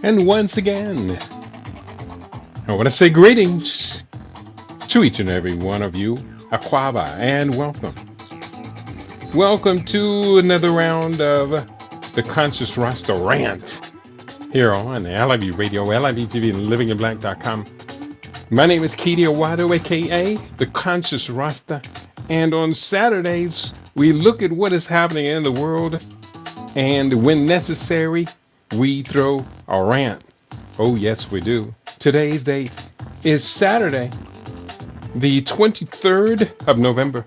And once again, I want to say greetings to each and every one of you, Aquaba, and welcome. Welcome to another round of the Conscious Rasta Rant here on LIB Radio, LIB TV, and livinginblack.com. My name is Keedy Awado, aka the Conscious Rasta, and on Saturdays we look at what is happening in the world, and when necessary, we throw a rant. Oh yes, we do. Today's date is Saturday, the 23rd of November,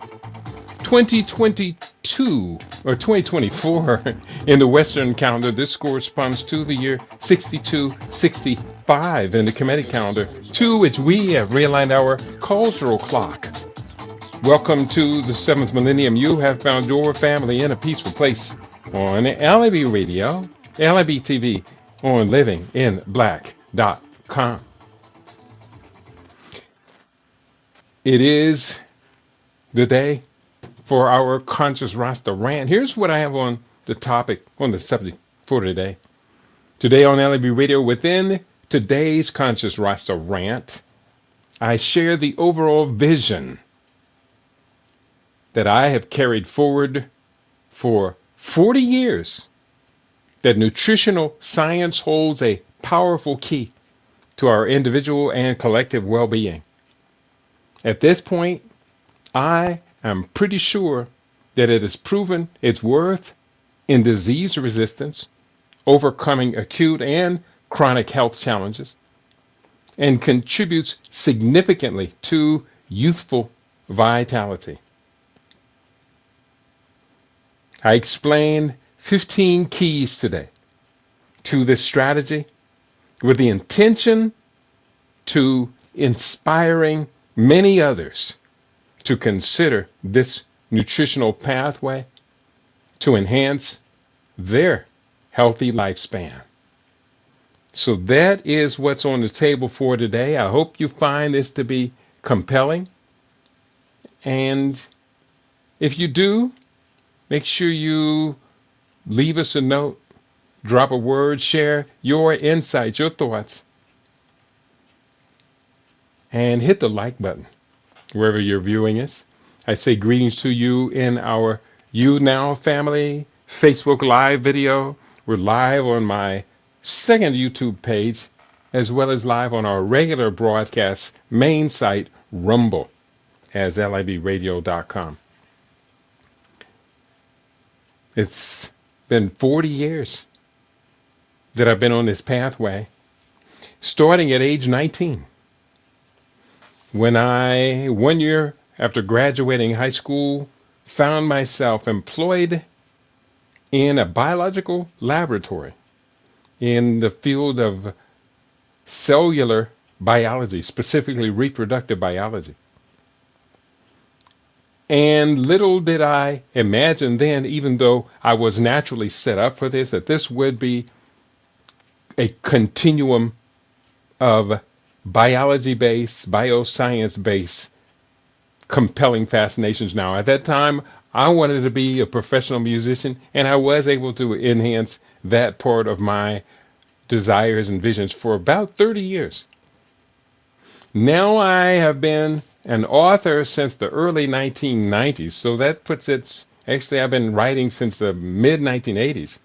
2022 or 2024 in the Western calendar. This corresponds to the year 6265 in the Kemetic calendar, to which we have realigned our cultural clock. Welcome to the 7th millennium. You have found your family in a peaceful place on LIB Radio, LIB TV, on livinginblack.com. It is the day for our Conscious Rasta Rant. Here's what I have on the topic, on the subject for today. Today on LIB Radio, within today's Conscious Rasta Rant, I share the overall vision that I have carried forward for 40 years, that nutritional science holds a powerful key to our individual and collective well-being. At this point, I am pretty sure that it has proven its worth in disease resistance, overcoming acute and chronic health challenges, and contributes significantly to youthful vitality. I explain 15 keys today to this strategy with the intention to inspiring many others to consider this nutritional pathway to enhance their healthy lifespan. So that is what's on the table for today. I hope you find this to be compelling. And if you do, make sure you leave us a note, drop a word, share your insights, your thoughts, and hit the like button wherever you're viewing us. I say greetings to you in our You Now family Facebook Live video. We're live on my second YouTube page, as well as live on our regular broadcast main site, Rumble, as libradio.com. It's been 40 years that I've been on this pathway, starting at age 19. When I, 1 year after graduating high school, found myself employed in a biological laboratory in the field of cellular biology, specifically reproductive biology. And little did I imagine then, even though I was naturally set up for this, that this would be a continuum of biology-based, bioscience-based, compelling fascinations. Now, at that time, I wanted to be a professional musician, and I was able to enhance that part of my desires and visions for about 30 years. Now I have been an author since the early 1990s, so that puts it, actually I've been writing since the mid-1980s.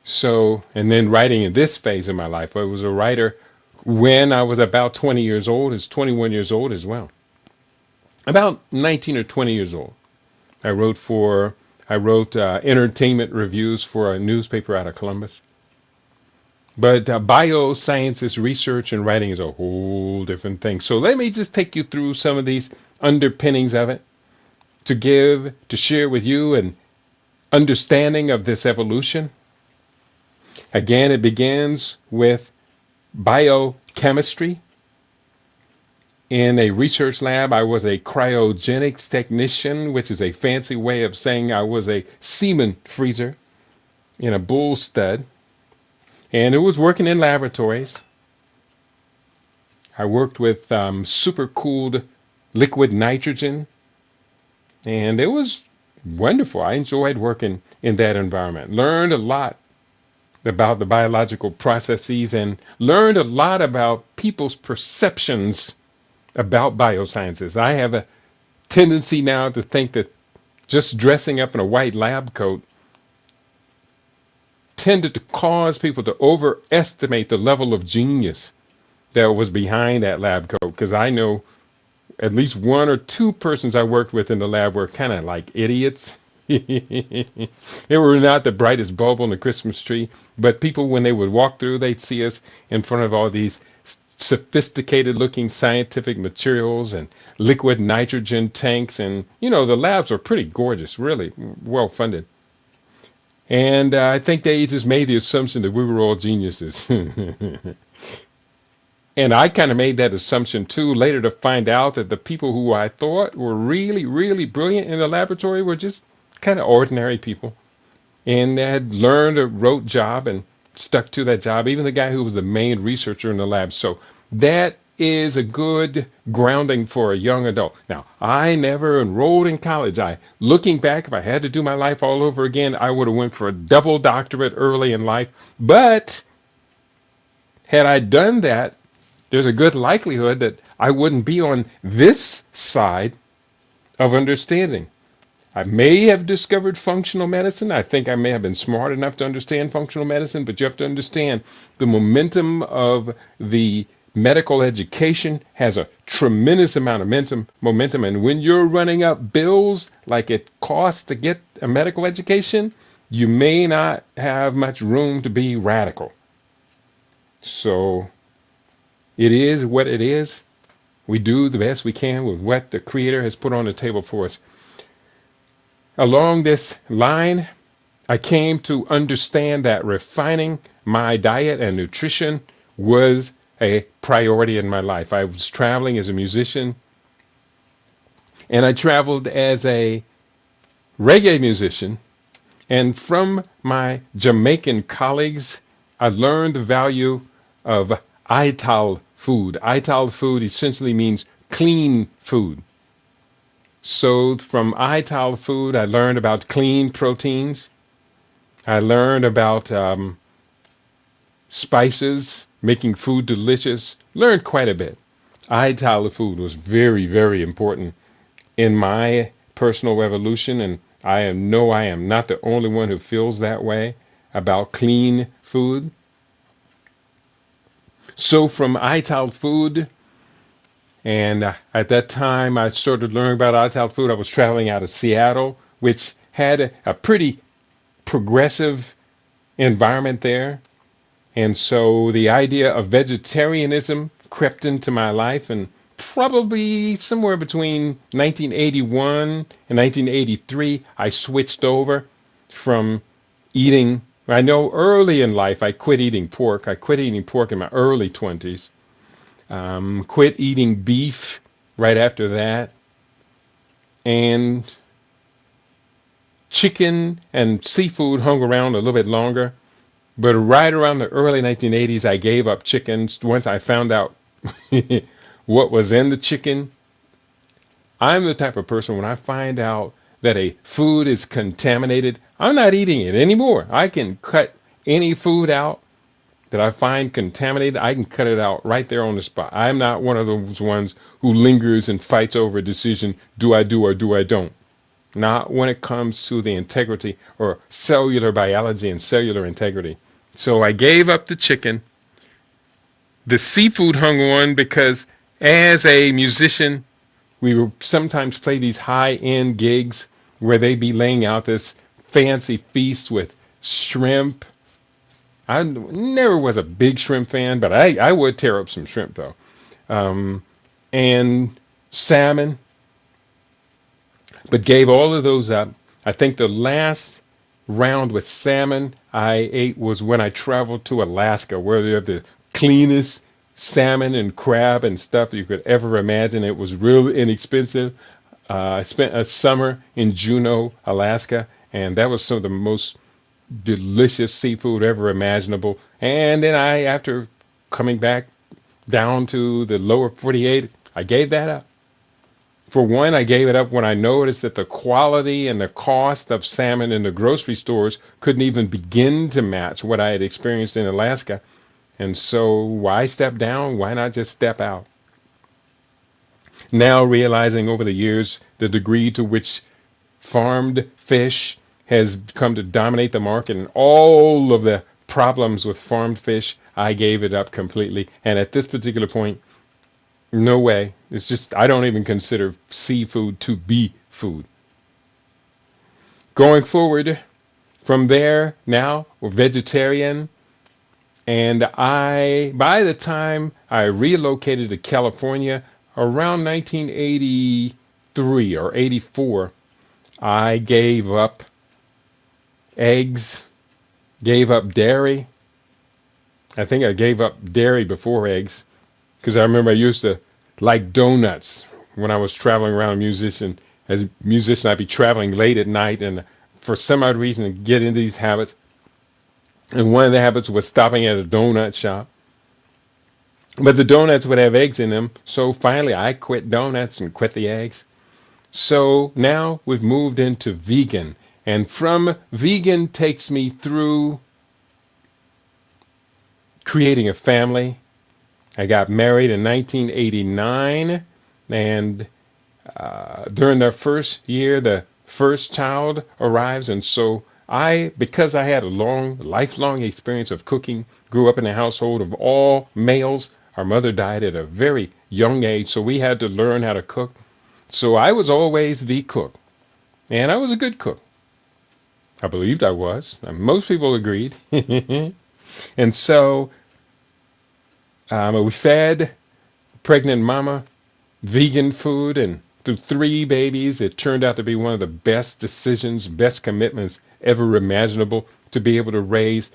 So, and then writing in this phase of my life, I was a writer when I was about 20 years old, is 21 years old as well. About 19 or 20 years old. I wrote entertainment reviews for a newspaper out of Columbus. But biosciences research and writing is a whole different thing. So let me just take you through some of these underpinnings of it to share with you an understanding of this evolution. Again, it begins with biochemistry. In a research lab, I was a cryogenics technician, which is a fancy way of saying I was a semen freezer in a bull stud. And it was working in laboratories. I worked with super-cooled liquid nitrogen, and it was wonderful. I enjoyed working in that environment. Learned a lot about the biological processes and learned a lot about people's perceptions about biosciences. I have a tendency now to think that just dressing up in a white lab coat tended to cause people to overestimate the level of genius that was behind that lab coat. Because I know at least one or two persons I worked with in the lab were kind of like idiots. They were not the brightest bulb on the Christmas tree, but people, when they would walk through, they'd see us in front of all these sophisticated looking scientific materials and liquid nitrogen tanks. And, the labs are pretty gorgeous, really well funded. And I think they just made the assumption that we were all geniuses. And I kind of made that assumption too, later to find out that the people who I thought were really, really brilliant in the laboratory were just kind of ordinary people. And they had learned a rote job and stuck to that job, even the guy who was the main researcher in the lab. So that is a good grounding for a young adult. Now, I never enrolled in college. Looking back, if I had to do my life all over again, I would have went for a double doctorate early in life. But had I done that, there's a good likelihood that I wouldn't be on this side of understanding. I may have discovered functional medicine. I think I may have been smart enough to understand functional medicine, but you have to understand the momentum of the medical education has a tremendous amount of momentum. And when you're running up bills like it costs to get a medical education, you may not have much room to be radical. So it is what it is. We do the best we can with what the Creator has put on the table for us. Along this line, I came to understand that refining my diet and nutrition was a priority in my life. I was traveling as a musician, and I traveled as a reggae musician. And from my Jamaican colleagues, I learned the value of ITAL food. ITAL food essentially means clean food. So from ITAL food, I learned about clean proteins. I learned about spices, making food delicious. Learned quite a bit. ITAL food was very, very important in my personal evolution, and I am not the only one who feels that way about clean food. So from ITAL food, and at that time I started learning about ITAL food. I was traveling out of Seattle, which had a pretty progressive environment there. And so the idea of vegetarianism crept into my life, and probably somewhere between 1981 and 1983, I switched over from eating. I know early in life I quit eating pork. I quit eating pork in my early 20s. Quit eating beef right after that. And chicken and seafood hung around a little bit longer. But right around the early 1980s, I gave up chicken once I found out what was in the chicken. I'm the type of person, when I find out that a food is contaminated, I'm not eating it anymore. I can cut any food out that I find contaminated. I can cut it out right there on the spot. I'm not one of those ones who lingers and fights over a decision, do I do or do I don't. Not when it comes to the integrity or cellular biology and cellular integrity. So I gave up the chicken. The seafood hung on because as a musician, we would sometimes play these high-end gigs where they'd be laying out this fancy feast with shrimp. I never was a big shrimp fan, but I would tear up some shrimp though. And salmon. But gave all of those up. I think the last round with salmon I ate was when I traveled to Alaska, where they have the cleanest salmon and crab and stuff you could ever imagine. It was real inexpensive. I spent a summer in Juneau, Alaska, and that was some of the most delicious seafood ever imaginable. And then after coming back down to the lower 48, I gave that up. For one, I gave it up when I noticed that the quality and the cost of salmon in the grocery stores couldn't even begin to match what I had experienced in Alaska. And so why step down? Why not just step out? Now realizing over the years the degree to which farmed fish has come to dominate the market and all of the problems with farmed fish, I gave it up completely. And at this particular point, no way. It's just, I don't even consider seafood to be food. Going forward from there, now we're vegetarian. And by the time I relocated to California around 1983 or 84, I gave up eggs, gave up dairy. I think I gave up dairy before eggs because I remember I used to like donuts when I was traveling around as a musician, I'd be traveling late at night and for some odd reason get into these habits. And one of the habits was stopping at a donut shop. But the donuts would have eggs in them. So finally I quit donuts and quit the eggs. So now we've moved into vegan. And from vegan takes me through creating a family. I got married in 1989. And during the first year, the first child arrives. And so because I had a lifelong experience of cooking, grew up in a household of all males. Our mother died at a very young age, so we had to learn how to cook. So I was always the cook, and I was a good cook. I believed I was. And most people agreed. And so we fed pregnant mama vegan food, and through 3 babies, it turned out to be one of the best decisions, best commitments ever imaginable to be able to raise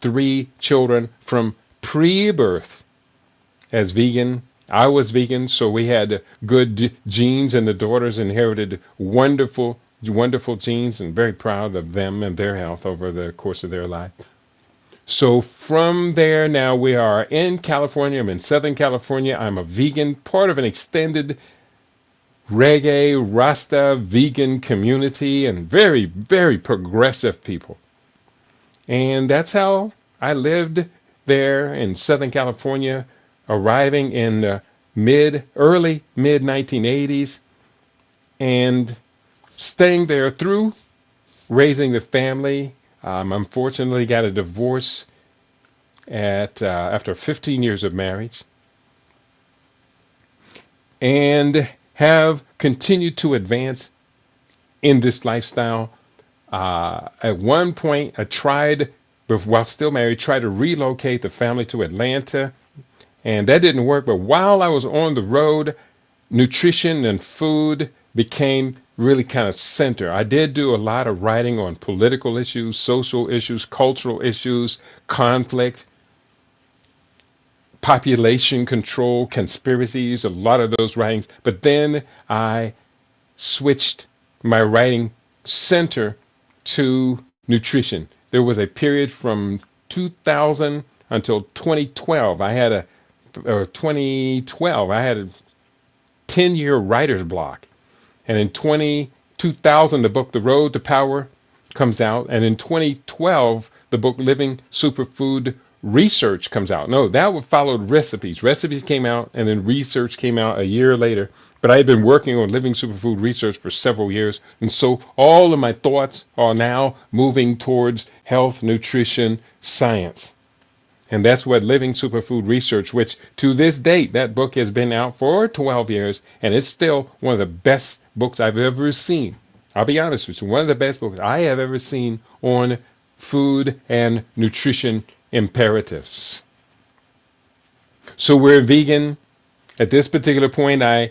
3 children from pre-birth as vegan. I was vegan, so we had good genes, and the daughters inherited wonderful, wonderful genes, and very proud of them and their health over the course of their life. So from there, now we are in California. I'm in Southern California. I'm a vegan, part of an extended reggae, Rasta, vegan community, and very, very progressive people. And that's how I lived there in Southern California, arriving in the early mid 1980s, and staying there through raising the family. Unfortunately, got a divorce after 15 years of marriage, and have continued to advance in this lifestyle. At one point, I tried, while still married, tried to relocate the family to Atlanta, and that didn't work. But while I was on the road, nutrition and food became really kind of center. I did do a lot of writing on political issues, social issues, cultural issues, conflict, population control, conspiracies, a lot of those writings. But then I switched my writing center to nutrition. There was a period from 2000 until 2012. I had a 10-year writer's block. And in 2000, the book The Road to Power comes out. And in 2012, the book Living Superfood Research comes out. No, that followed Recipes. Recipes came out, and then Research came out a year later. But I had been working on Living Superfood Research for several years. And so all of my thoughts are now moving towards health, nutrition, science. And that's what Living Superfood Research, which to this date, that book has been out for 12 years, and it's still one of the best books I've ever seen. I'll be honest with you, one of the best books I have ever seen on food and nutrition imperatives. So we're vegan. At this particular point, I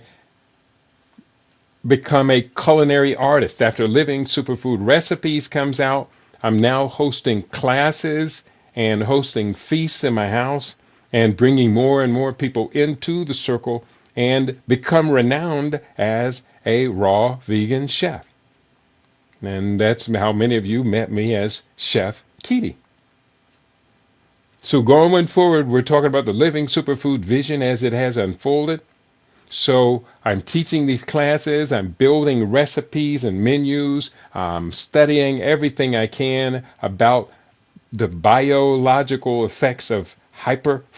become a culinary artist. After Living Superfood Recipes comes out, I'm now hosting classes and hosting feasts in my house and bringing more and more people into the circle and become renowned as a raw vegan chef. And that's how many of you met me as Chef Keaty. So going forward, we're talking about the Living Superfood vision as it has unfolded. So I'm teaching these classes, I'm building recipes and menus, I'm studying everything I can about the biological effects of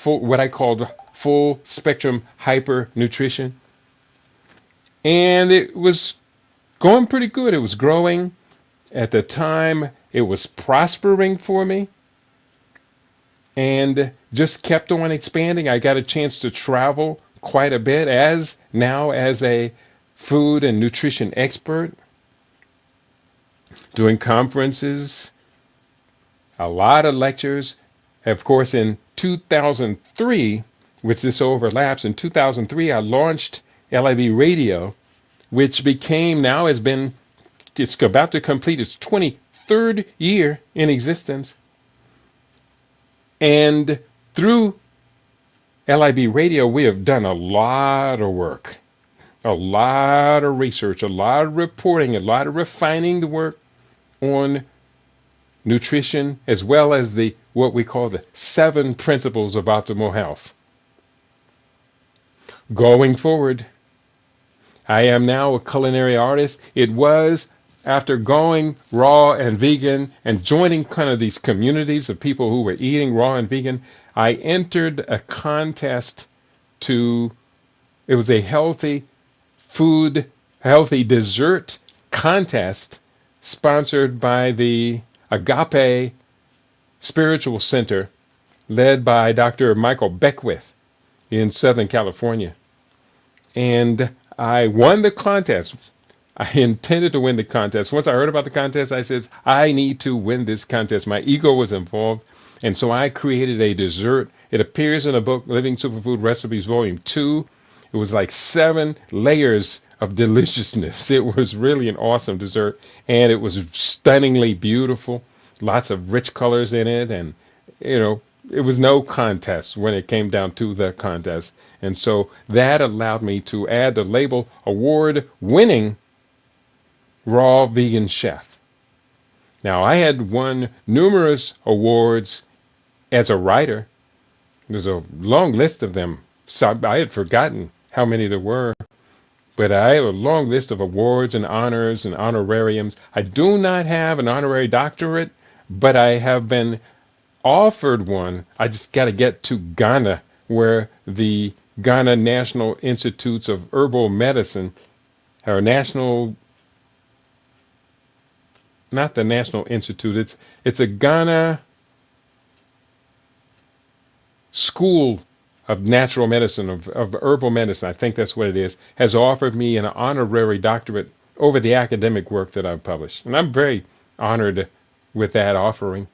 what I call full spectrum hyper nutrition. And it was going pretty good. It was growing. At the time, it was prospering for me and just kept on expanding. I got a chance to travel quite a bit as a food and nutrition expert, doing conferences, a lot of lectures. Of course, in 2003, which this overlaps, in 2003, I launched LIB Radio, which it's about to complete its 23rd year in existence. And through LIB Radio, we have done a lot of work, a lot of research, a lot of reporting, a lot of refining the work on nutrition, as well as what we call the 7 principles of optimal health. Going forward, I am now a culinary artist. It was after going raw and vegan and joining kind of these communities of people who were eating raw and vegan, I entered a contest it was a healthy dessert contest sponsored by the Agape Spiritual Center, led by Dr. Michael Beckwith in Southern California. And I won the contest. I intended to win the contest. Once I heard about the contest, I said, I need to win this contest. My ego was involved. And so I created a dessert. It appears in a book, Living Superfood Recipes, Volume 2. It was like 7 layers of deliciousness. It was really an awesome dessert. And it was stunningly beautiful. Lots of rich colors in it. And, it was no contest when it came down to the contest. And so that allowed me to add the label award-winning raw vegan chef. Now, I had won numerous awards as a writer. There's a long list of them. So I had forgotten how many there were. But I have a long list of awards and honors and honorariums. I do not have an honorary doctorate, but I have been offered one. I just got to get to Ghana, where the Ghana National Institutes of Herbal Medicine, or not the National Institute, it's a Ghana School of Natural Medicine, of Herbal Medicine, I think that's what it is, has offered me an honorary doctorate over the academic work that I've published. And I'm very honored with that offering.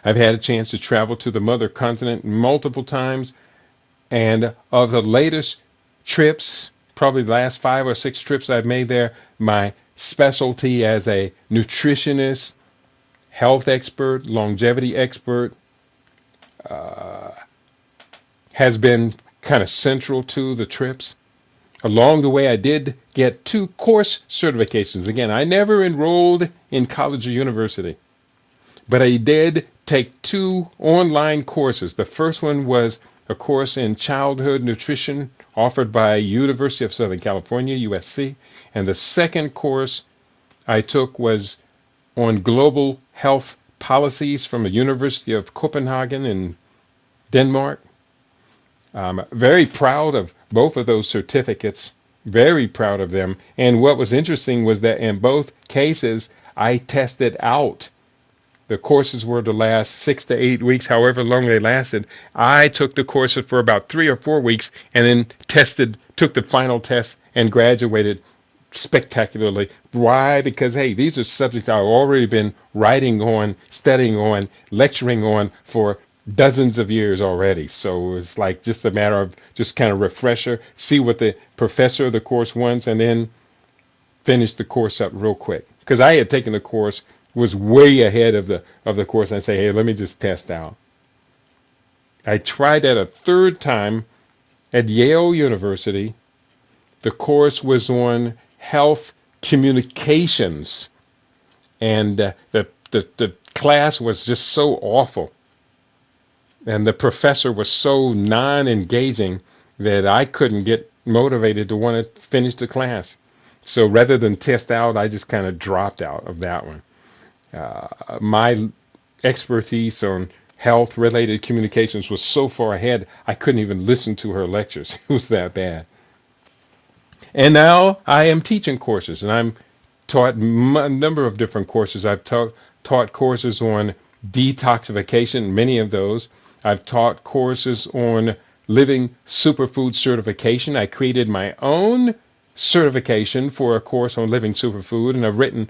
I've had a chance to travel to the mother continent multiple times, and of the latest trips, probably the last 5 or 6 trips I've made there, my specialty as a nutritionist, health expert, longevity expert, has been kind of central to the trips. Along the way, I did get 2 course certifications. Again, I never enrolled in college or university, but I did take 2 online courses. The first one was a course in childhood nutrition offered by University of Southern California, USC. And the second course I took was on global health policies from the University of Copenhagen in Denmark. I'm very proud of both of those certificates, very proud of them. And what was interesting was that in both cases, I tested out. The courses were to last 6 to 8 weeks, however long they lasted. I took the courses for about 3 or 4 weeks and then took the final test and graduated spectacularly. Why? Because, hey, these are subjects I've already been writing on, studying on, lecturing on for dozens of years already. So it's like just a matter of just kind of refresher, see what the professor of the course wants, and then finish the course up real quick. Because I had taken the course, was way ahead of the course, and I say, hey, let me just test out. I tried that a 3rd time at Yale University. The course was on health communications, and the class was just so awful, and the professor was so non-engaging that I couldn't get motivated to want to finish the class. So rather than test out, I just kind of dropped out of that one. My expertise on health related communications was so far ahead, I couldn't even listen to her lectures. It was that bad. And now I am teaching courses, and I'm taught a number of different courses. I've taught courses on detoxification, many of those. I've taught courses on living superfood certification. I created my own certification for a course on living superfood, and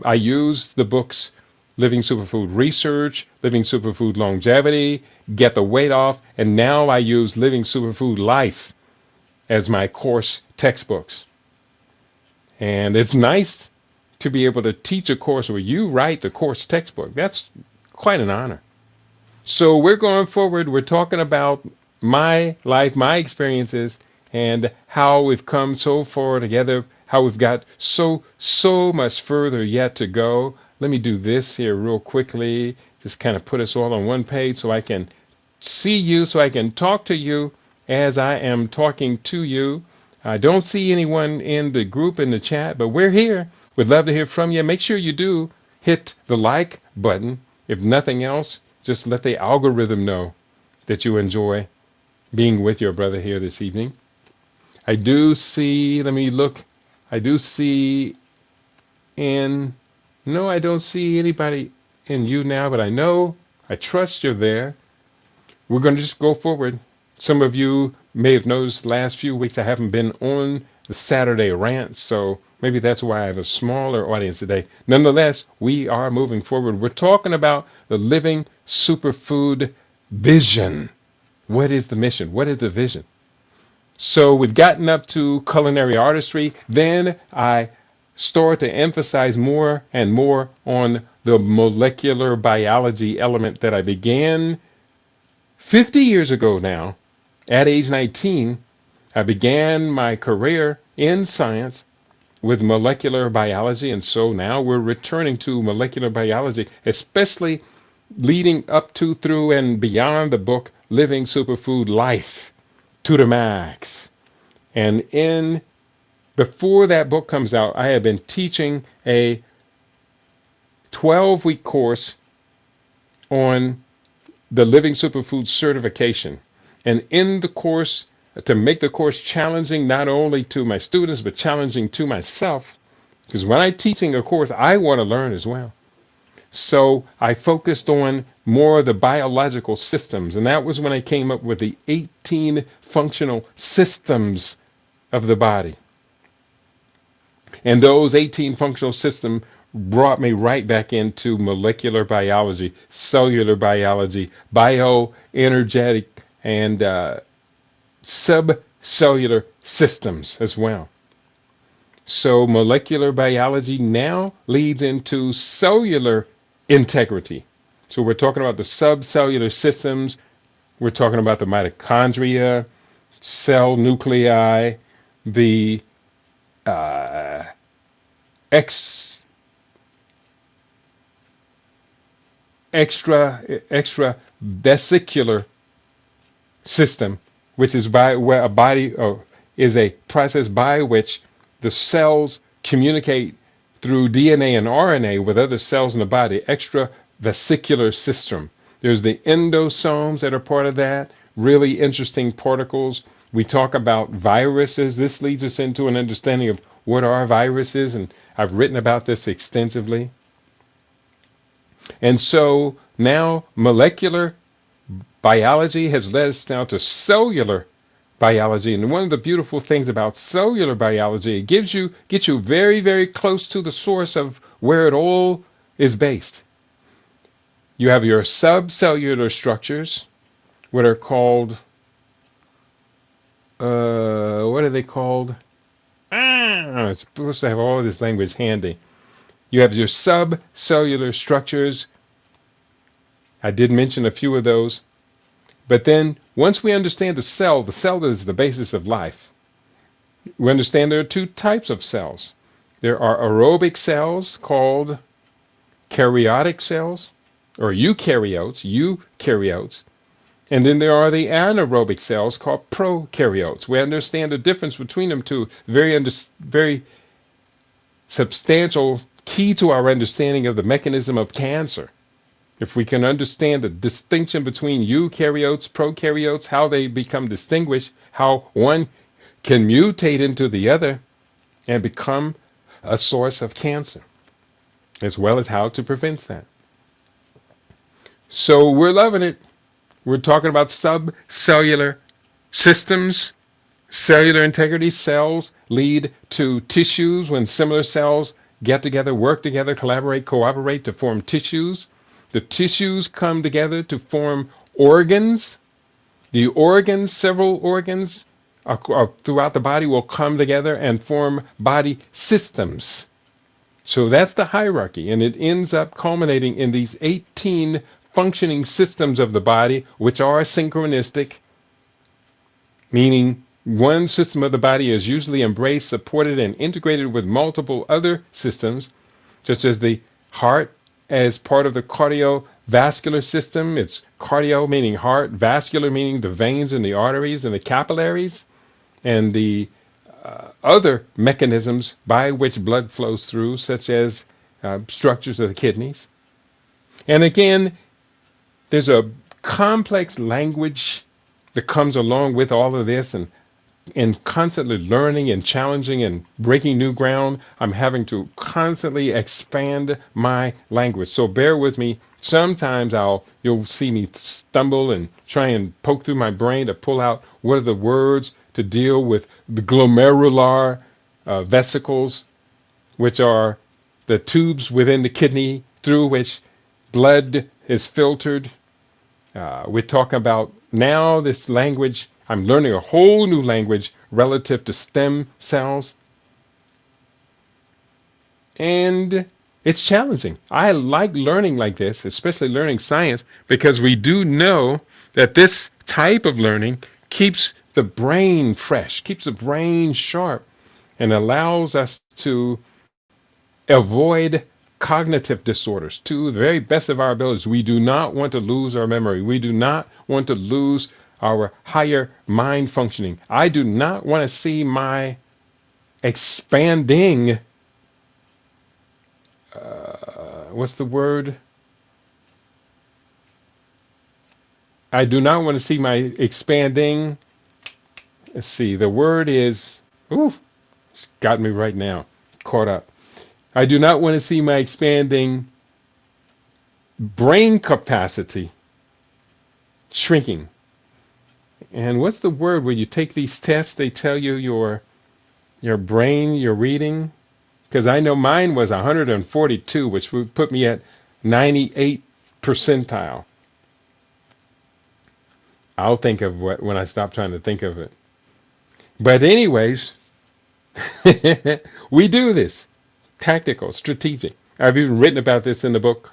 I use the books Living Superfood Research, Living Superfood Longevity, Get the Weight Off, and now I use Living Superfood Life as my course textbooks. And it's nice to be able to teach a course where you write the course textbook. That's quite an honor. So we're going forward. We're talking about my life, my experiences, and how we've come so far together, how we've got so much further yet to go. Let me do this here real quickly. Just kind of put us all on one page so I can see you, so I can talk to you as I am talking to you. I don't see anyone in the group in the chat, but we're here. We'd love to hear from you. Make sure you do hit the like button. If nothing else, just let the algorithm know that you enjoy being with your brother here this evening. I do see, let me look. I do see no, I don't see anybody in you now, but I trust you're there. We're going to just go forward. Some of you may have noticed the last few weeks I haven't been on the Saturday Rant, so maybe that's why I have a smaller audience today. Nonetheless, we are moving forward. We're talking about the Living Superfood vision. What is the mission? What is the vision? So we've gotten up to culinary artistry. Then I start to emphasize more and more on the molecular biology element that I began 50 years ago now. At age 19, I began my career in science with molecular biology, and so now we're returning to molecular biology, especially leading up to, through, and beyond the book Living Superfood Life to the max. And before that book comes out, I have been teaching a 12-week course on the Living Superfood certification. And in the course, to make the course challenging not only to my students, but challenging to myself, because when I'm teaching a course, I want to learn as well. So I focused on more of the biological systems, and that was when I came up with the 18 functional systems of the body. And those 18 functional systems brought me right back into molecular biology, cellular biology, bioenergetic, and subcellular systems as well. So molecular biology now leads into cellular integrity. So we're talking about the subcellular systems. We're talking about the mitochondria, cell nuclei, the extravesicular system, which is where a body is a process by which the cells communicate through DNA and RNA with other cells in the body. Extravesicular system. There's the endosomes that are part of that. Really interesting particles. We talk about viruses. This leads us into an understanding of what are viruses, and I've written about this extensively. And so now molecular biology has led us now to cellular biology. And one of the beautiful things about cellular biology, it gets you very, very close to the source of where it all is based. You have your subcellular structures, what are called, what are they called? I'm supposed to have all this language handy. You have your subcellular structures. I did mention a few of those. But then once we understand the cell is the basis of life. We understand there are two types of cells. There are aerobic cells called karyotic cells, or eukaryotes, And then there are the anaerobic cells called prokaryotes. We understand the difference between them two. Very substantial key to our understanding of the mechanism of cancer. If we can understand the distinction between eukaryotes, prokaryotes, how they become distinguished, how one can mutate into the other and become a source of cancer, as well as how to prevent that. So we're loving it. We're talking about subcellular systems, cellular integrity. Cells lead to tissues when similar cells get together, work together, collaborate, cooperate to form tissues. The tissues come together to form organs. The organs, several organs throughout the body will come together and form body systems. So that's the hierarchy, and it ends up culminating in these 18 functioning systems of the body, which are synchronistic, meaning one system of the body is usually embraced, supported, and integrated with multiple other systems, such as the heart as part of the cardiovascular system. It's cardio meaning heart, vascular meaning the veins and the arteries and the capillaries, and the other mechanisms by which blood flows through, such as structures of the kidneys. And again, there's a complex language that comes along with all of this, and constantly learning and challenging and breaking new ground. I'm having to constantly expand my language. So bear with me. Sometimes you'll see me stumble and try and poke through my brain to pull out what are the words to deal with the glomerular vesicles, which are the tubes within the kidney through which blood is filtered. We're talking about now this language. I'm learning a whole new language relative to stem cells. And it's challenging. I like learning like this, especially learning science, because we do know that this type of learning keeps the brain fresh, keeps the brain sharp, and allows us to avoid cognitive disorders to the very best of our abilities. We do not want to lose our memory. We do not want to lose our higher mind functioning. I do not want to see my expanding, what's the word? I do not want to see my expanding, let's see, the word is, it's got me right now, caught up. I do not want to see my expanding brain capacity shrinking. And what's the word where you take these tests, they tell you your brain, your reading? Because I know mine was 142, which would put me at 98 percentile. I'll think of what when I stop trying to think of it. But anyways, we do this. Tactical, strategic. I've even written about this in the book,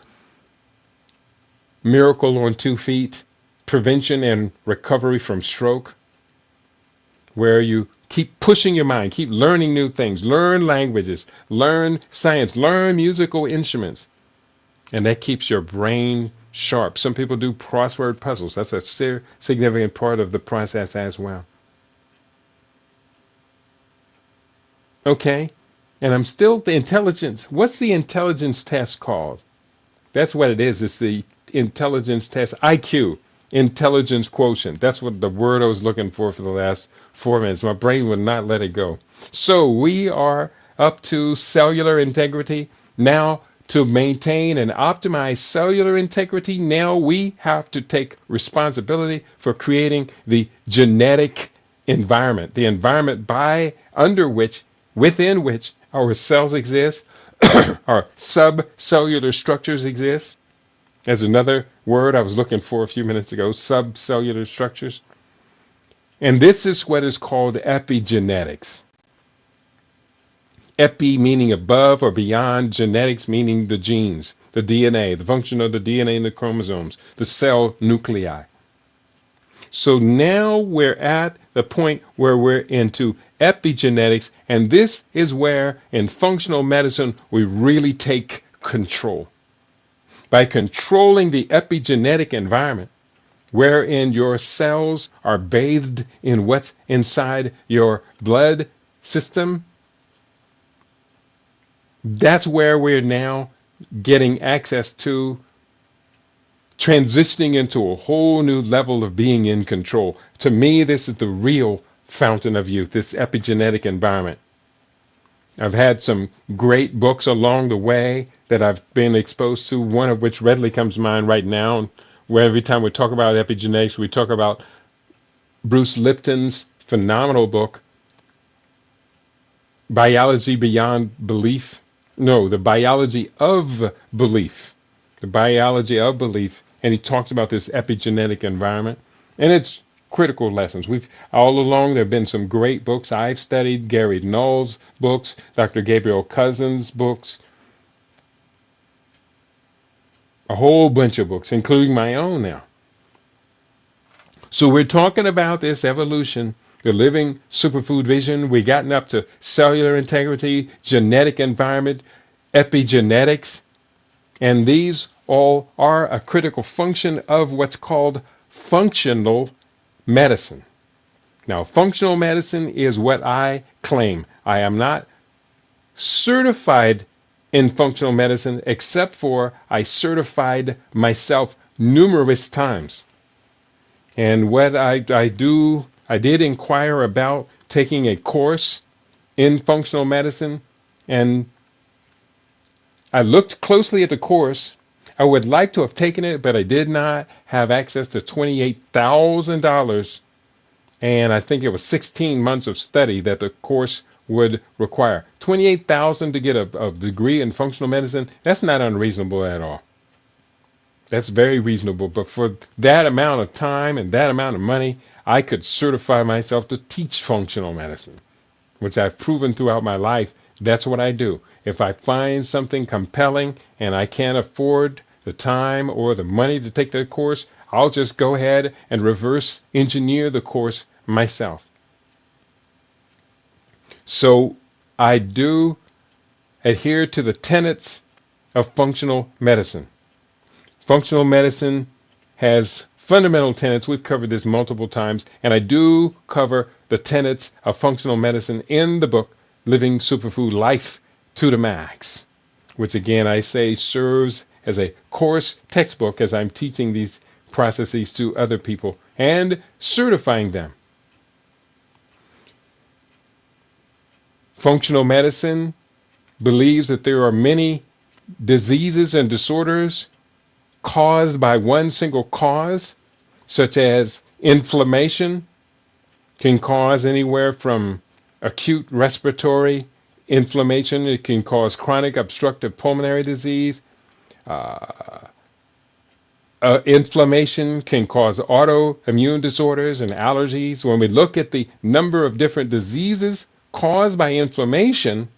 Miracle on 2 Feet, Prevention and Recovery from Stroke, where you keep pushing your mind, keep learning new things, learn languages, learn science, learn musical instruments, and that keeps your brain sharp. Some people do crossword puzzles. That's a significant part of the process as well. Okay, and I'm still the intelligence. What's the intelligence test called? That's what it is. It's the intelligence test, IQ. Intelligence quotient. That's what the word I was looking for the last 4 minutes. My brain would not let it go. So we are up to cellular integrity. Now, to maintain and optimize cellular integrity, now we have to take responsibility for creating the genetic environment, the environment within which our cells exist, our subcellular structures exist. There's another word I was looking for a few minutes ago, subcellular structures. And this is what is called epigenetics. Epi meaning above or beyond, genetics meaning the genes, the DNA, the function of the DNA and the chromosomes, the cell nuclei. So now we're at the point where we're into epigenetics, and this is where in functional medicine we really take control. By controlling the epigenetic environment, wherein your cells are bathed in what's inside your blood system. That's where we're now getting access to, transitioning into a whole new level of being in control. To me, this is the real fountain of youth, this epigenetic environment. I've had some great books along the way that I've been exposed to, one of which readily comes to mind right now, where every time we talk about epigenetics, we talk about Bruce Lipton's phenomenal book, Biology Beyond Belief. No, The Biology of Belief. The Biology of Belief. And he talks about this epigenetic environment. And it's critical lessons. All along, there have been some great books I've studied. Gary Null's books, Dr. Gabriel Cousens' books, a whole bunch of books, including my own now. So we're talking about this evolution, the living superfood vision. We've gotten up to cellular integrity, genetic environment, epigenetics, and these all are a critical function of what's called functional medicine. Now, functional medicine is what I claim. I am not certified in functional medicine, except for I certified myself numerous times. And what I did inquire about taking a course in functional medicine, and I looked closely at the course. I would like to have taken it, but I did not have access to $28,000. And I think it was 16 months of study that the course would require. $28,000 to get a degree in functional medicine, that's not unreasonable at all. That's very reasonable. But for that amount of time and that amount of money, I could certify myself to teach functional medicine, which I've proven throughout my life. That's what I do. If I find something compelling and I can't afford the time or the money to take the course, I'll just go ahead and reverse engineer the course myself. So I do adhere to the tenets of functional medicine. Functional medicine has fundamental tenets. We've covered this multiple times, and I do cover the tenets of functional medicine in the book Living Superfood Life to the Max, which again I say serves as a course textbook as I'm teaching these processes to other people and certifying them. Functional medicine believes that there are many diseases and disorders caused by one single cause, such as inflammation can cause anywhere from acute respiratory inflammation. It can cause chronic obstructive pulmonary disease. Inflammation can cause autoimmune disorders and allergies. When we look at the number of different diseases caused by inflammation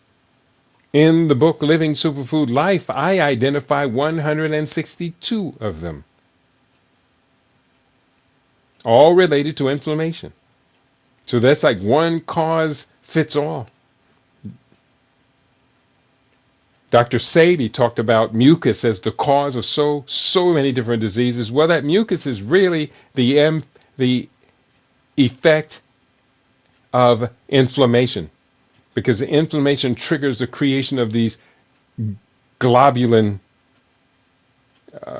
in the book Living Superfood Life, I identify 162 of them, all related to inflammation. So that's like one cause fits all. Dr. Sadie talked about mucus as the cause of so many different diseases. Well, that mucus is really the effect of inflammation, because the inflammation triggers the creation of these globulin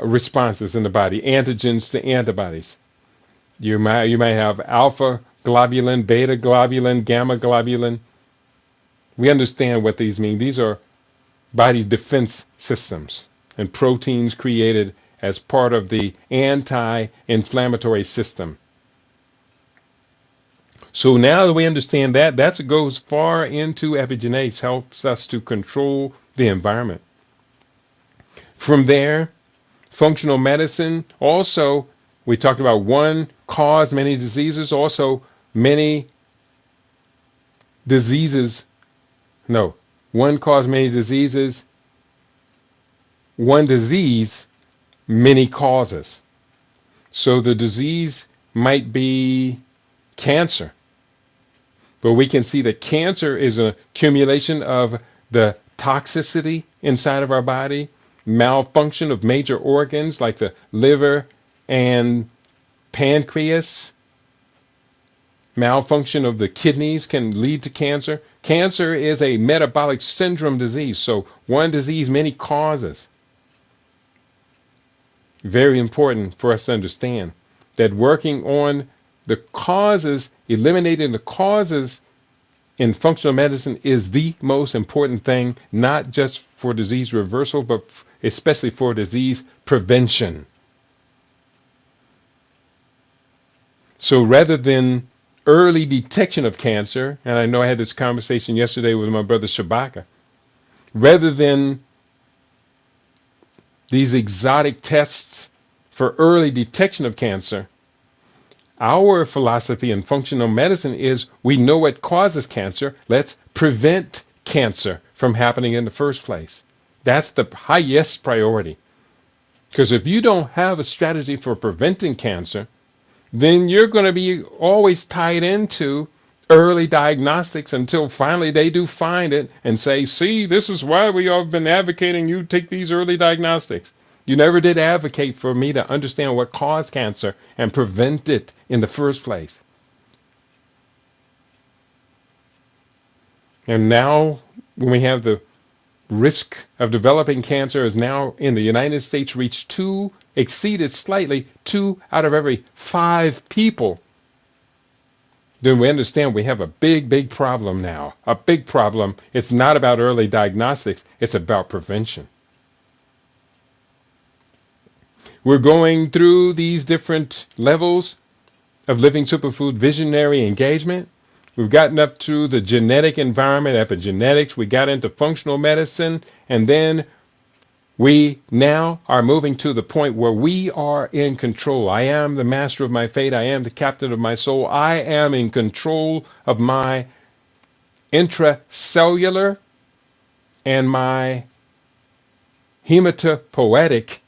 responses in the body, antigens to antibodies. You might have alpha globulin, beta globulin, gamma globulin. We understand what these mean. These are body defense systems and proteins created as part of the anti-inflammatory system. So now that we understand that, that goes far into epigenetics, helps us to control the environment. From there, functional one cause many diseases, also many diseases, no, one cause many diseases, one disease, many causes. So the disease might be cancer, but we can see that cancer is an accumulation of the toxicity inside of our body, malfunction of major organs like the liver and pancreas, malfunction of the kidneys can lead to cancer. Cancer is a metabolic syndrome disease, so one disease, many causes. Very important for us to understand that working on the causes, eliminating the causes in functional medicine is the most important thing, not just for disease reversal, but especially for disease prevention. So rather than early detection of cancer, and I know I had this conversation yesterday with my brother Shabaka, rather than these exotic tests for early detection of cancer, our philosophy in functional medicine is we know what causes cancer. Let's prevent cancer from happening in the first place. That's the highest priority. Because if you don't have a strategy for preventing cancer, then you're going to be always tied into early diagnostics until finally they do find it and say, see, this is why we all have been advocating you take these early diagnostics. You never did advocate for me to understand what caused cancer and prevent it in the first place. And now when we have the risk of developing cancer is now in the United States exceeded slightly 2 out of every 5 people, then we understand we have a big problem now. A big problem. It's not about early diagnostics. It's about prevention. We're going through these different levels of Living Superfood visionary engagement. We've gotten up to the genetic environment, epigenetics. We got into functional medicine, and then we now are moving to the point where we are in control. I am the master of my fate. I am the captain of my soul. I am in control of my intracellular and my hematopoietic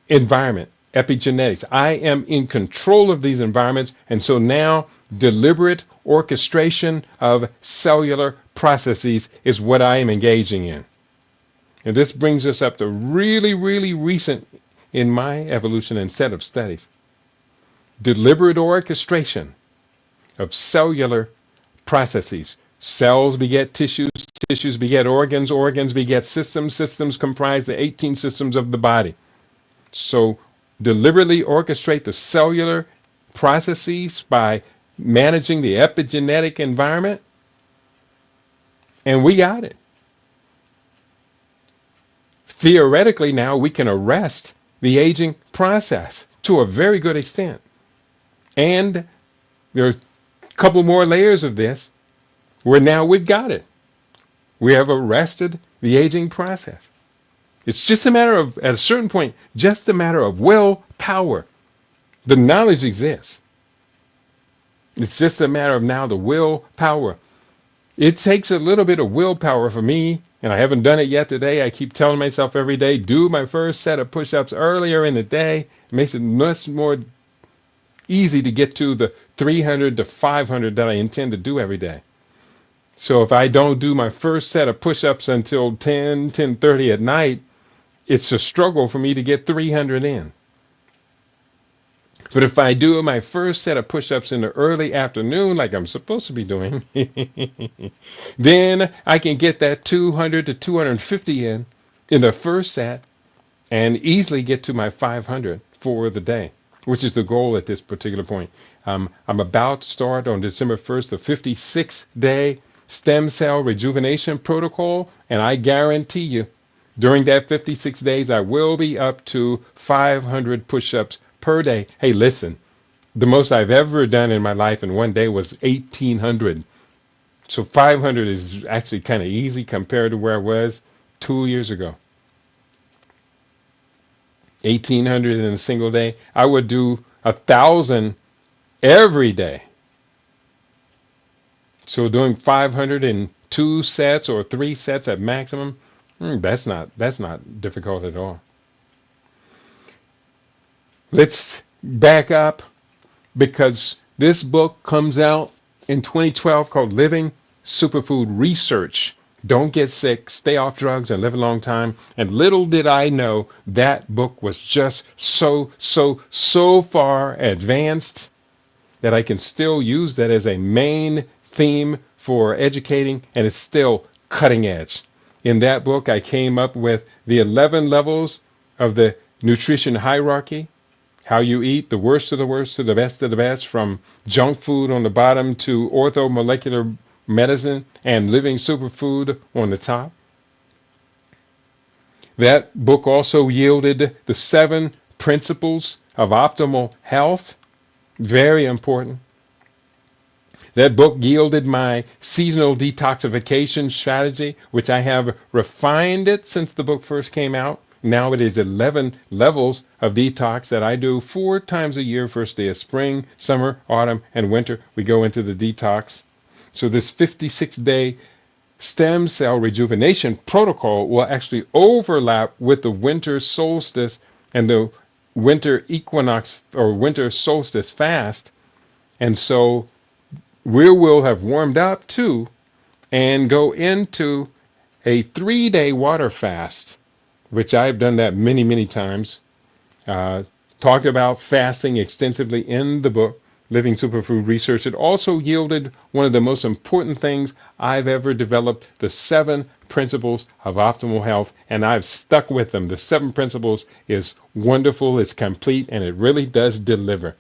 environment, epigenetics. I am in control of these environments, and so now deliberate orchestration of cellular processes is what I am engaging in. And this brings us up to really recent in my evolution and set of studies. Deliberate orchestration of cellular processes. Cells beget tissues, tissues beget organs, organs beget systems, systems comprise the 18 systems of the body. So deliberately orchestrate the cellular processes by managing the epigenetic environment, and we got it. Theoretically, now we can arrest the aging process to a very good extent. And there's a couple more layers of this where now we've got it. We have arrested the aging process. It's just a matter of, at a certain point, just a matter of willpower. The knowledge exists. It's just a matter of now the willpower. It takes a little bit of willpower for me, and I haven't done it yet today. I keep telling myself every day, do my first set of push-ups earlier in the day. It makes it much more easy to get to the 300 to 500 that I intend to do every day. So if I don't do my first set of push-ups until 10:30 at night, it's a struggle for me to get 300 in. But if I do my first set of push-ups in the early afternoon, like I'm supposed to be doing, then I can get that 200 to 250 in the first set and easily get to my 500 for the day, which is the goal at this particular point. I'm about to start on December 1st, the 56-day stem cell rejuvenation protocol, and I guarantee you, during that 56 days, I will be up to 500 push-ups per day. Hey, listen, the most I've ever done in my life in one day was 1,800. So 500 is actually kind of easy compared to where I was 2 years ago. 1,800 in a single day. I would do 1,000 every day. So doing 500 in 2 sets or 3 sets at maximum, that's not difficult at all. Let's back up, because this book comes out in 2012 called Living Superfood Research. Don't get sick, stay off drugs, and live a long time. And little did I know that book was just so far advanced that I can still use that as a main theme for educating, and it's still cutting edge. In that book, I came up with the 11 levels of the nutrition hierarchy, how you eat, the worst of the worst to the best of the best, from junk food on the bottom to orthomolecular medicine and living superfood on the top. That book also yielded the 7 principles of optimal health. Very important. That book yielded my seasonal detoxification strategy, which I have refined it since the book first came out. Now it is 11 levels of detox that I do 4 times a year. First day of spring, summer, autumn, and winter, we go into the detox. So this 56-day stem cell rejuvenation protocol will actually overlap with the winter solstice and the winter equinox or winter solstice fast. And so we will have warmed up too and go into a 3-day water fast, which I've done that many times. Talked about fasting extensively in the book, Living Superfood Research. It also yielded one of the most important things I've ever developed, the 7 principles of optimal health, and I've stuck with them. The 7 principles is wonderful, it's complete, and it really does deliver.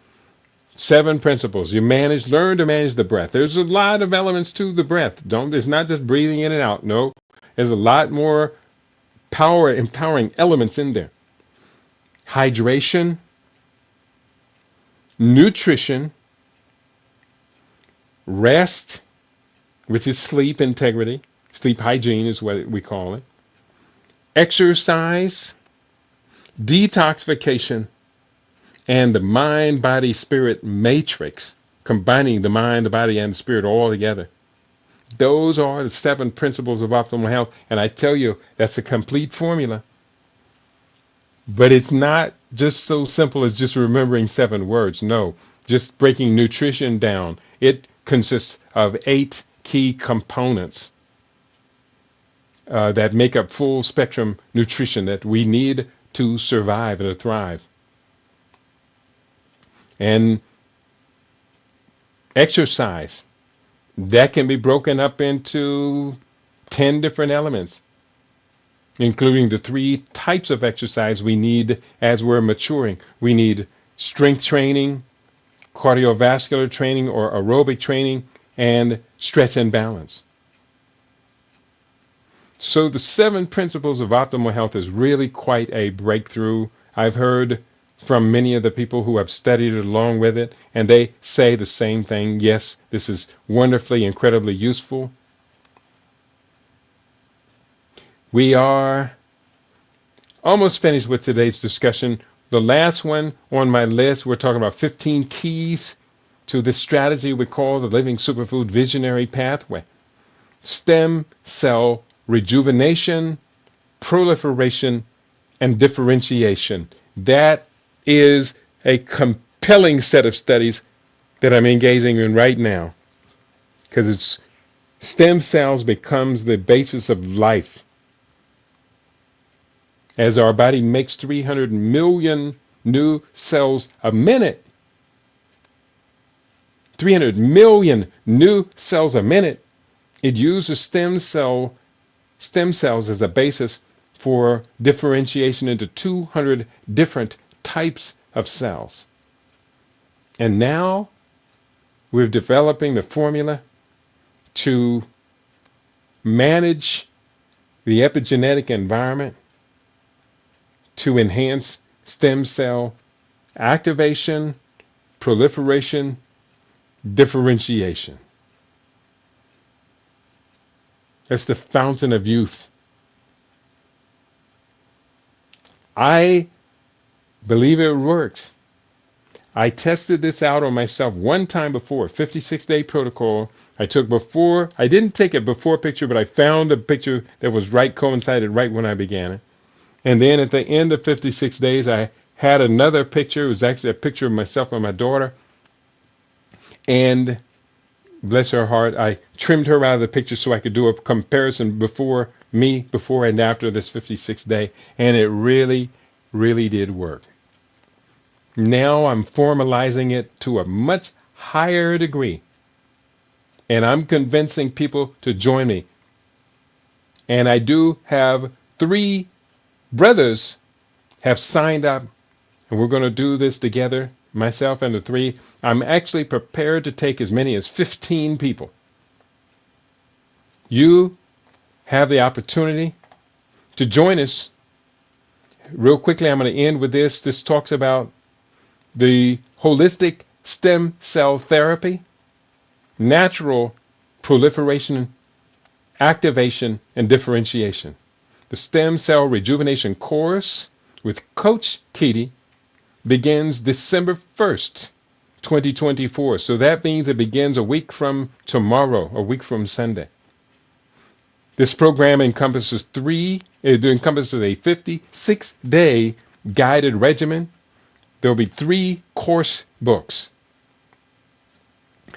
7 principles. Learn to manage the breath. There's a lot of elements to the breath. It's not just breathing in and out. No, there's a lot more empowering elements in there. Hydration, nutrition, rest, which is sleep integrity. Sleep hygiene is what we call it. Exercise, detoxification, and the mind, body, spirit matrix, combining the mind, the body, and the spirit all together. Those are the 7 principles of optimal health. And I tell you, that's a complete formula. But it's not just so simple as just remembering 7 words. No, just breaking nutrition down. It consists of 8 key components that make up full spectrum nutrition that we need to survive and to thrive. And exercise, that can be broken up into 10 different elements, including the 3 types of exercise we need as we're maturing. We need strength training, cardiovascular training or aerobic training, and stretch and balance. So the 7 principles of optimal health is really quite a breakthrough. I've heard from many of the people who have studied it along with it, and they say the same thing. Yes, this is wonderfully, incredibly useful. We are almost finished with today's discussion. The last one on my list, we're talking about 15 keys to this strategy we call the Living Superfood Visionary Pathway. Stem cell rejuvenation, proliferation, and differentiation. That is a compelling set of studies that I'm engaging in right now, because it's stem cells becomes the basis of life. As our body makes 300 million new cells a minute, 300 million new cells a minute, it uses stem cells as a basis for differentiation into 200 different types of cells. And now we're developing the formula to manage the epigenetic environment to enhance stem cell activation, proliferation, differentiation. That's the fountain of youth. I believe it works. I tested this out on myself one time before, 56-day protocol. I didn't take a before picture, but I found a picture that was coincided right when I began it. And then at the end of 56 days, I had another picture. It was actually a picture of myself and my daughter. And Bless her heart, I trimmed her out of the picture so I could do a comparison before and after this 56th day, and it really, really did work. Now I'm formalizing it to a much higher degree, and I'm convincing people to join me. And I do have 3 brothers have signed up, and we're going to do this together, myself and the 3. I'm actually prepared to take as many as 15 people. You have the opportunity to join us. Real quickly, I'm going to end with this. This talks about the holistic stem cell therapy, natural proliferation, activation, and differentiation. The stem cell rejuvenation course with Coach Keaty begins December 1st, 2024. So that means it begins a week from tomorrow, a week from Sunday. This program encompasses a 56-day guided regimen. There will be 3 course books.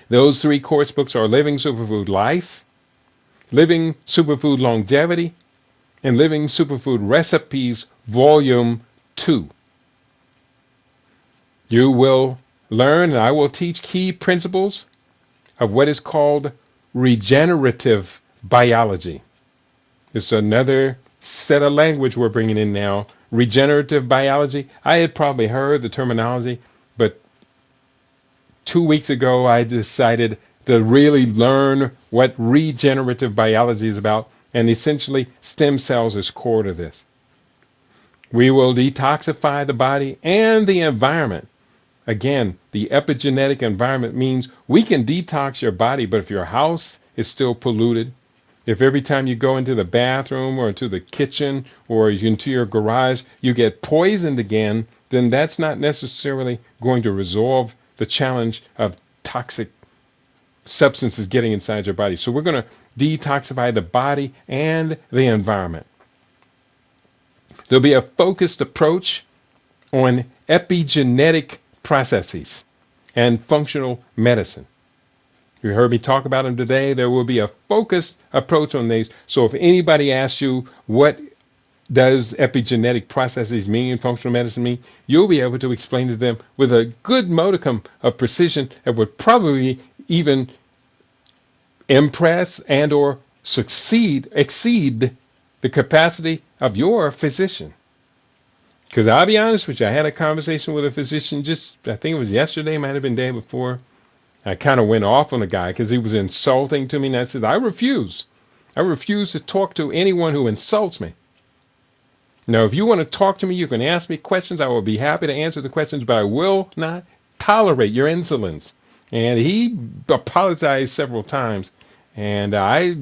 Those 3 course books are Living Superfood Life, Living Superfood Longevity, and Living Superfood Recipes Volume 2. You will learn, and I will teach key principles of what is called regenerative biology. It's another set of language we're bringing in now. Regenerative biology. I had probably heard the terminology, but 2 weeks ago I decided to really learn what regenerative biology is about, and essentially stem cells is core to this. We will detoxify the body and the environment. Again, the epigenetic environment means we can detox your body, but if your house is still polluted, if every time you go into the bathroom or into the kitchen or into your garage, you get poisoned again, then that's not necessarily going to resolve the challenge of toxic substances getting inside your body. So we're going to detoxify the body and the environment. There'll be a focused approach on epigenetic processes and functional medicine. You heard me talk about them today. There will be a focused approach on these. So if anybody asks you what does epigenetic processes mean, functional medicine mean, you'll be able to explain to them with a good modicum of precision that would probably even impress and or exceed the capacity of your physician. Because I'll be honest with you, I had a conversation with a physician I think it was yesterday, might have been the day before. I kind of went off on the guy because he was insulting to me, and I said, I refuse to talk to anyone who insults me. Now, if you want to talk to me, you can ask me questions. I will be happy to answer the questions, but I will not tolerate your insolence. And he apologized several times, and I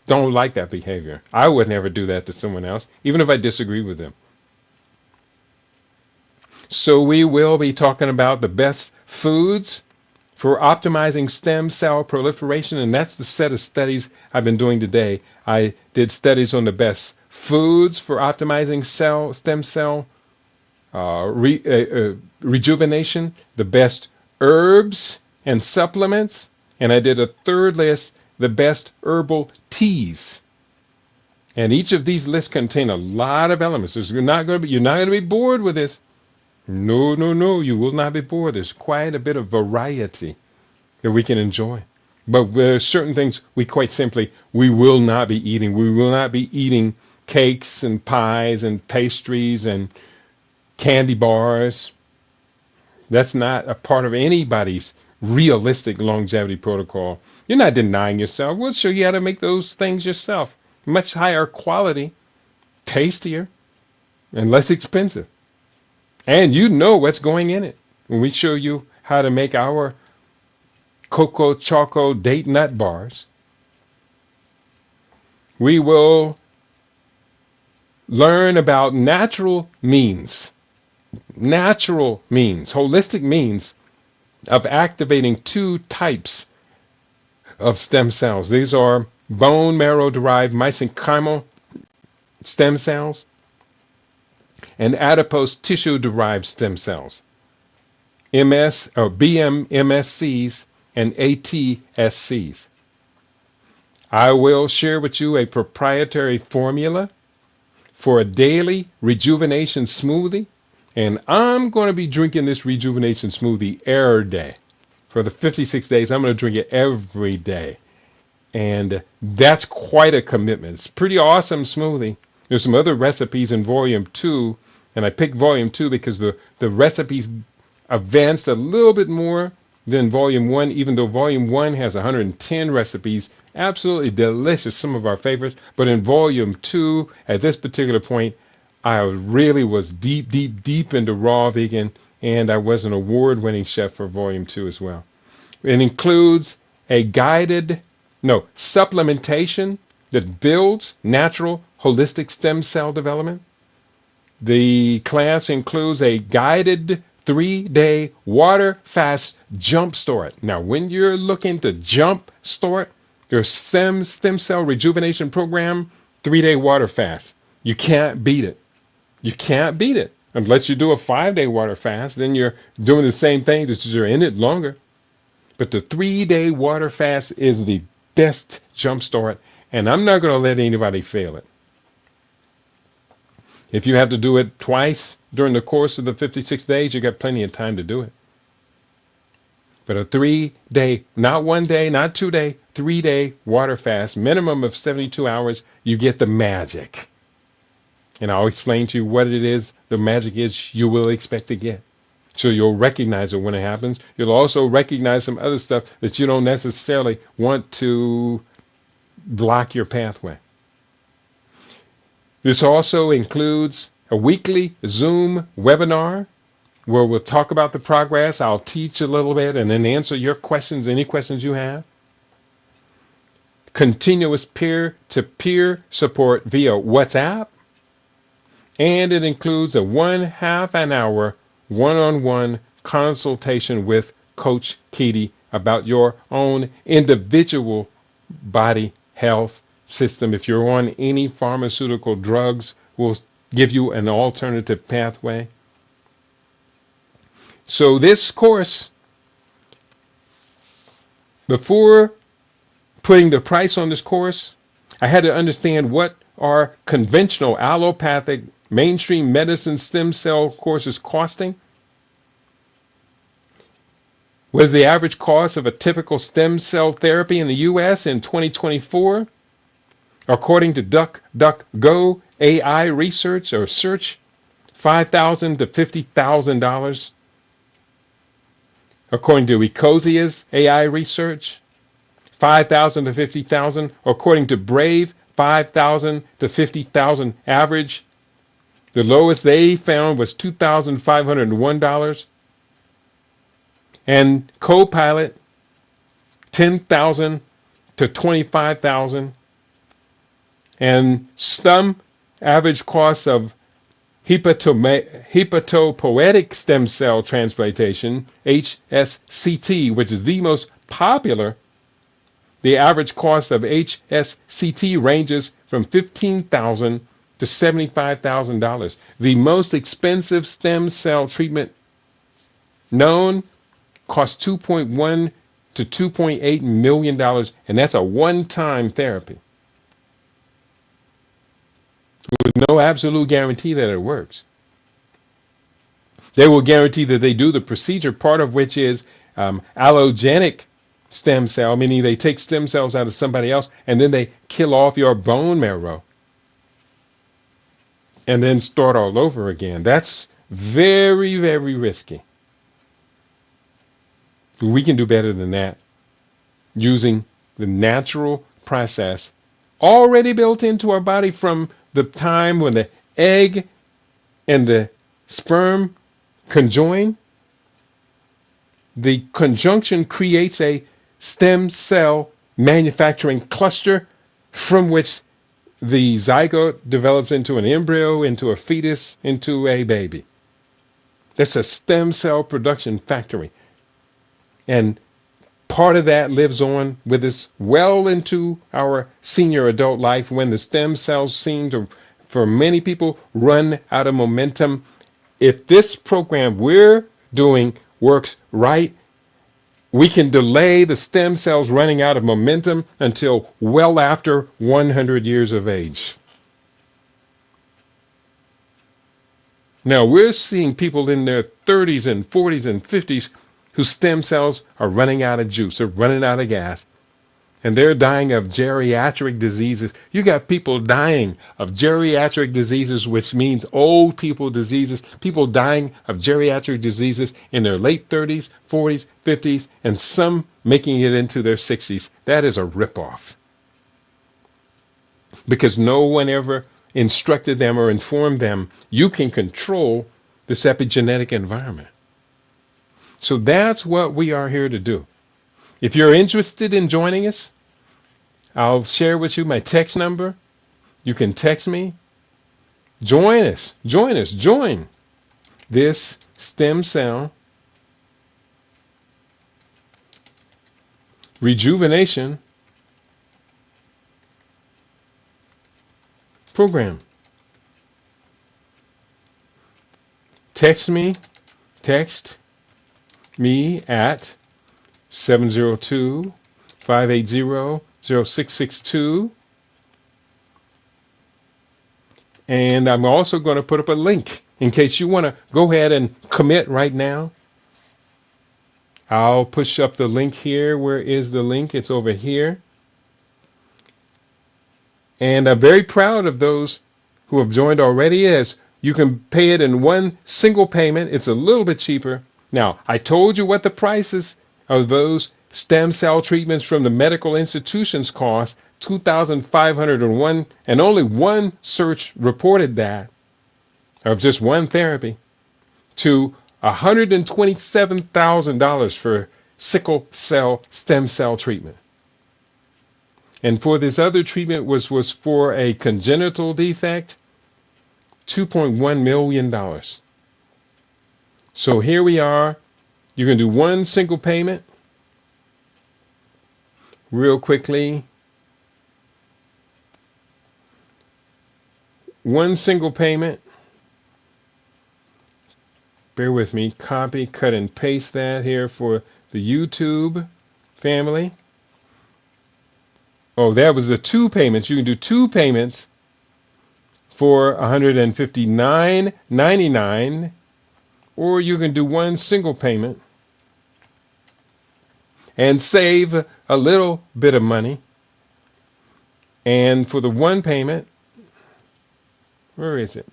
don't like that behavior. I would never do that to someone else, even if I disagree with them. So we will be talking about the best foods for optimizing stem cell proliferation, and that's the set of studies I've been doing today. I did studies on the best foods for optimizing stem cell rejuvenation, the best herbs and supplements, and I did a third list, the best herbal teas. And each of these lists contain a lot of elements. You're not going to be bored with this. No, you will not be bored. There's quite a bit of variety that we can enjoy. But there are certain things we will not be eating. We will not be eating cakes and pies and pastries and candy bars. That's not a part of anybody's realistic longevity protocol. You're not denying yourself. We'll show you how to make those things yourself. Much higher quality, tastier, and less expensive. And you know what's going in it when we show you how to make our cocoa choco date nut bars. We will learn about natural means, holistic means of activating 2 types of stem cells. These are bone marrow derived mesenchymal stem cells and adipose tissue derived stem cells, BMSCs and ATSCs. I will share with you a proprietary formula for a daily rejuvenation smoothie, and I'm going to be drinking this rejuvenation smoothie every day. For the 56 days, I'm going to drink it every day. And that's quite a commitment. It's a pretty awesome smoothie. There's some other recipes in volume 2, and I picked volume 2 because the recipes advanced a little bit more than volume 1, even though volume 1 has 110 recipes. Absolutely delicious, some of our favorites. But in volume 2, at this particular point, I really was deep into raw vegan, and I was an award-winning chef for volume 2 as well. It includes a supplementation that builds natural holistic stem cell development. The class includes a guided 3-day water fast jump start. Now, when you're looking to jump start your stem cell rejuvenation program, 3-day water fast, you can't beat it. You can't beat it. Unless you do a 5-day water fast, then you're doing the same thing, just you're in it longer. But the 3-day water fast is the best jump start, and I'm not going to let anybody fail it. If you have to do it twice during the course of the 56 days, you got plenty of time to do it. But a 3-day, not 1 day, not 2 day, 3-day water fast, minimum of 72 hours, you get the magic. And I'll explain to you what it is, the magic is you will expect to get. So you'll recognize it when it happens. You'll also recognize some other stuff that you don't necessarily want to block your pathway. This also includes a weekly Zoom webinar where we'll talk about the progress. I'll teach a little bit and then answer your questions, any questions you have. Continuous peer-to-peer support via WhatsApp. And it includes a 1/2 an hour one-on-one consultation with Coach Keedy about your own individual body health system. If you're on any pharmaceutical drugs, we'll give you an alternative pathway. So this course, before putting the price on this course, I had to understand what are conventional allopathic mainstream medicine stem cell courses costing. What is the average cost of a typical stem cell therapy in the U.S. in 2024? According to DuckDuckGo AI research or search, $5,000 to $50,000. According to Ecosia's AI research, $5,000 to $50,000. According to Brave, $5,000 to $50,000 average. The lowest they found was $2,501. And Copilot, $10,000 to $25,000. And some average cost of hepatopoietic stem cell transplantation, HSCT, which is the most popular, the average cost of HSCT ranges from $15,000 to $75,000. The most expensive stem cell treatment known costs $2.1 to $2.8 million, and that's a one-time therapy with no absolute guarantee that it works. They will guarantee that they do the procedure, part of which is allogenic stem cell, meaning they take stem cells out of somebody else and then they kill off your bone marrow and then start all over again. That's very, very risky. We can do better than that using the natural process already built into our body from the time when the egg and the sperm conjoin. The conjunction creates a stem cell manufacturing cluster from which the zygote develops into an embryo, into a fetus, into a baby. That's a stem cell production factory. And part of that lives on with us well into our senior adult life when the stem cells seem to, for many people, run out of momentum. If this program we're doing works right, We can delay the stem cells running out of momentum until well after 100 years of age. Now, we're seeing people in their 30s and 40s and 50s whose stem cells are running out of juice, they're running out of gas, and they're dying of geriatric diseases. You got people dying of geriatric diseases, which means old people diseases, people dying of geriatric diseases in their late 30s, 40s, 50s, and some making it into their 60s. That is a ripoff. Because no one ever instructed them or informed them you can control this epigenetic environment. So that's what we are here to do. If you're interested in joining us, I'll share with you my text number. You can text me. Join us. Join this stem cell rejuvenation program. Text me at 702-580-0662. And I'm also going to put up a link in case you want to go ahead and commit right now. I'll push up the link here. Where is the link? It's over here. And I'm very proud of those who have joined already, as you can pay it in one single payment. It's a little bit cheaper. Now, I told you what the prices of those stem cell treatments from the medical institutions cost, $2,501, and only one search reported that, of just one therapy, to $127,000 for sickle cell stem cell treatment. And for this other treatment was for a congenital defect, $2.1 million. So here we are. You can do one single payment. Real quickly. One single payment. Bear with me. Copy, cut, and paste that here for the YouTube family. Oh, that was the two payments. You can do two payments for $159.99, or you can do one single payment and save a little bit of money. And for the one payment, where is it?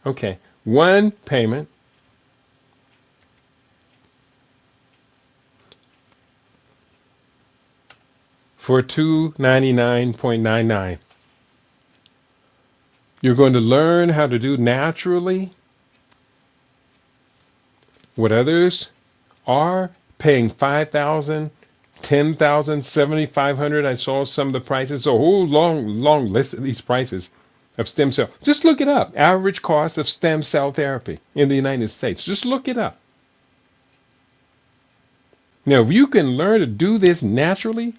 Okay, one payment for $299.99. You're going to learn how to do naturally what others are paying $5,000, $10,000, $7,500. I saw some of the prices, a whole long list of these prices of stem cell. Just look it up. Average cost of stem cell therapy in the United States. Just look it up. Now, if you can learn to do this naturally,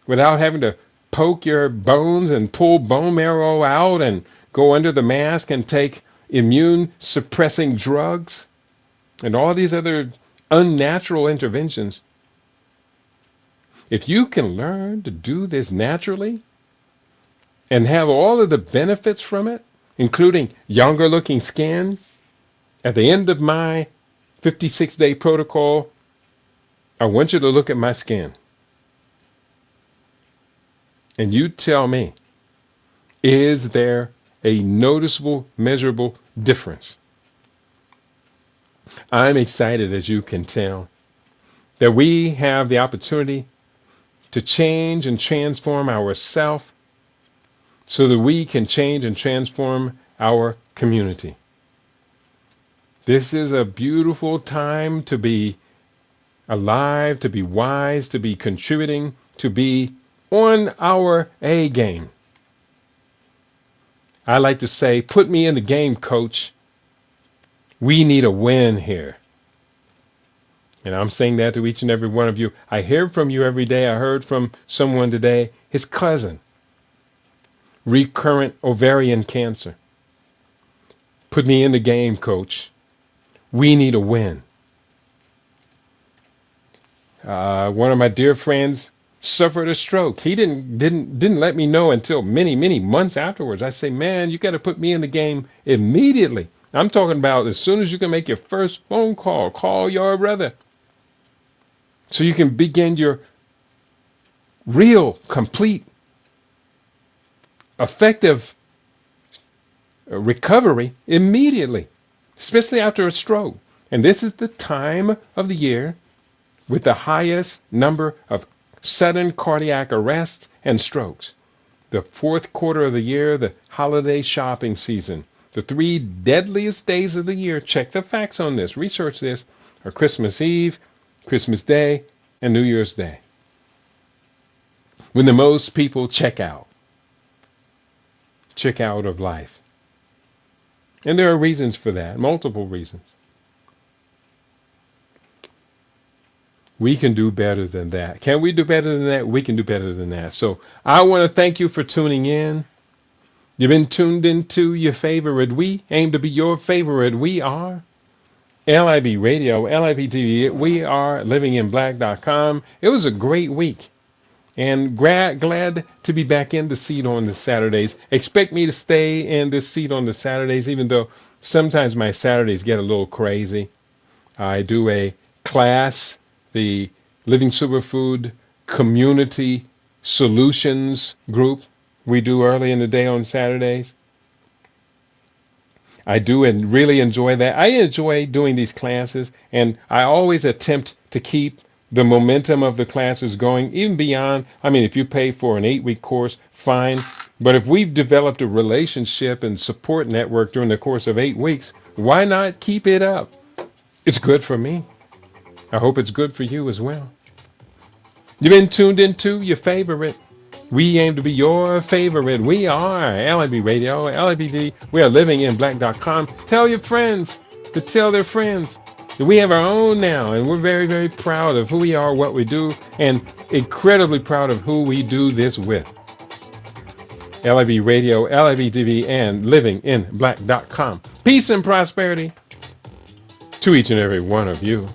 without having to poke your bones and pull bone marrow out and go under the mask and take immune suppressing drugs and all these other unnatural interventions. If you can learn to do this naturally and have all of the benefits from it, including younger looking skin, at the end of my 56-day protocol, I want you to look at my skin. And you tell me, is there a noticeable, measurable difference? I'm excited, as you can tell, that we have the opportunity to change and transform ourselves so that we can change and transform our community. This is a beautiful time to be alive, to be wise, to be contributing, to be on our A game. I like to say, put me in the game, coach. We need a win here. And I'm saying that to each and every one of you. I hear from you every day. I heard from someone today, his cousin, recurrent ovarian cancer. Put me in the game, coach. We need a win. One of my dear friends suffered a stroke. He didn't let me know until many months afterwards. I say, man, you got to put me in the game immediately. I'm talking about as soon as you can make your first phone call, call your brother, so you can begin your real, complete, effective recovery immediately, especially after a stroke. And this is the time of the year with the highest number of sudden cardiac arrests and strokes. The fourth quarter of the year, the holiday shopping season, the 3 deadliest days of the year, check the facts on this, research this, are Christmas Eve, Christmas Day, and New Year's Day, when the most people check out of life. And there are reasons for that, multiple reasons. We can do better than that. Can we do better than that? We can do better than that. So I want to thank you for tuning in. You've been tuned into your favorite. We aim to be your favorite. We are LIB Radio, LIB TV. We are livinginblack.com. It was a great week. And glad to be back in the seat on the Saturdays. Expect me to stay in this seat on the Saturdays, even though sometimes my Saturdays get a little crazy. I do a class, the Living Superfood Community Solutions group we do early in the day on Saturdays. I do and really enjoy that. I enjoy doing these classes, and I always attempt to keep the momentum of the classes going, even beyond. I mean, if you pay for an 8-week course, fine. But if we've developed a relationship and support network during the course of 8 weeks, why not keep it up? It's good for me. I hope it's good for you as well. You've been tuned into your favorite. We aim to be your favorite. We are LIB Radio, LIBD. We are livinginblack.com. Tell your friends to tell their friends. We have our own now, and we're very proud of who we are, what we do, and incredibly proud of who we do this with. LIB Radio, LIBTV, and livinginblack.com. Peace and prosperity to each and every one of you.